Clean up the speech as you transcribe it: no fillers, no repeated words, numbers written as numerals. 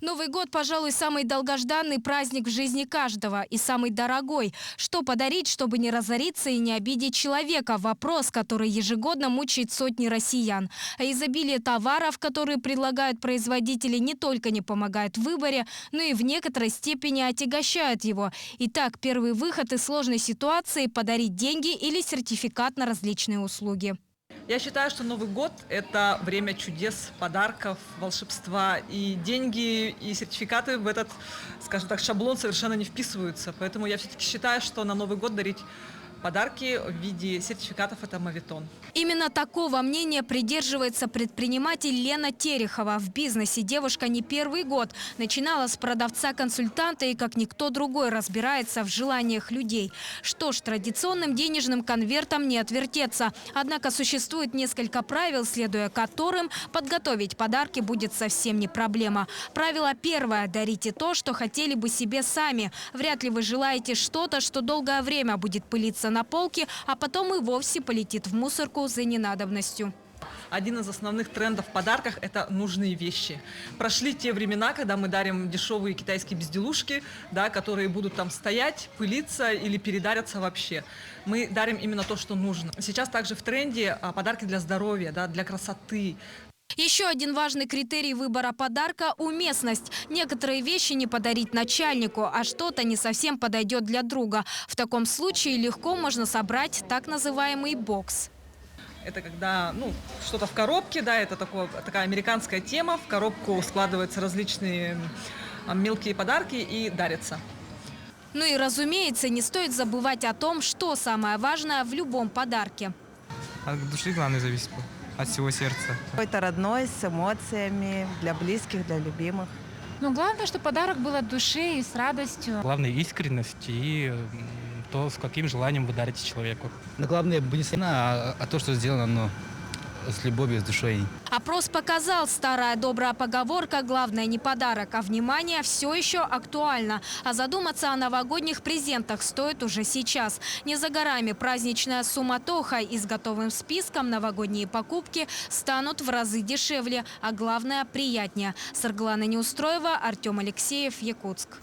Новый год, пожалуй, самый долгожданный праздник в жизни каждого и самый дорогой. Что подарить, чтобы не разориться и не обидеть человека? Вопрос, который ежегодно мучает сотни россиян. А изобилие товаров, которые предлагают производители, не только не помогает в выборе, но и в некоторой степени отягощают его. Итак, первый выход из сложной ситуации – подарить деньги или сертификат на различные услуги. Я считаю, что Новый год – это время чудес, подарков, волшебства. И деньги, и сертификаты в этот, скажем так, шаблон совершенно не вписываются. Поэтому я все-таки считаю, что на Новый год дарить подарки в виде сертификатов – это моветон. Именно такого мнения придерживается предприниматель Лена Терехова. В бизнесе девушка не первый год. Начинала с продавца-консультанта и, как никто другой, разбирается в желаниях людей. Что ж, традиционным денежным конвертом не отвертеться. Однако существует несколько правил, следуя которым подготовить подарки будет совсем не проблема. Правило первое – дарите то, что хотели бы себе сами. Вряд ли вы желаете что-то, что долгое время будет пылиться на полке, а потом и вовсе полетит в мусорку за ненадобностью. Один из основных трендов в подарках – это нужные вещи. Прошли те времена, когда мы дарим дешевые китайские безделушки, да, которые будут там стоять, пылиться или передарятся вообще. Мы дарим именно то, что нужно. Сейчас также в тренде подарки для здоровья, да, для красоты. Еще один важный критерий выбора подарка – уместность. Некоторые вещи не подарить начальнику, а что-то не совсем подойдет для друга. В таком случае легко можно собрать так называемый бокс. Это когда что-то в коробке, да, это такая американская тема. В коробку складываются различные мелкие подарки и дарятся. Ну и, разумеется, не стоит забывать о том, что самое важное в любом подарке. От души, главное, зависит. От всего сердца. Какой-то родной, с эмоциями, для близких, для любимых. Но главное, чтобы подарок был от души и с радостью. Главное искренность и то, с каким желанием вы дарите человеку. Но главное не цена, а то, что сделано с любовью, с душой. Опрос показал, старая добрая поговорка «главное не подарок, а внимание» все еще актуальна. А задуматься о новогодних презентах стоит уже сейчас. Не за горами праздничная суматоха, и с готовым списком новогодние покупки станут в разы дешевле, а главное – приятнее. Сарглана Неустроева, Артем Алексеев, Якутск.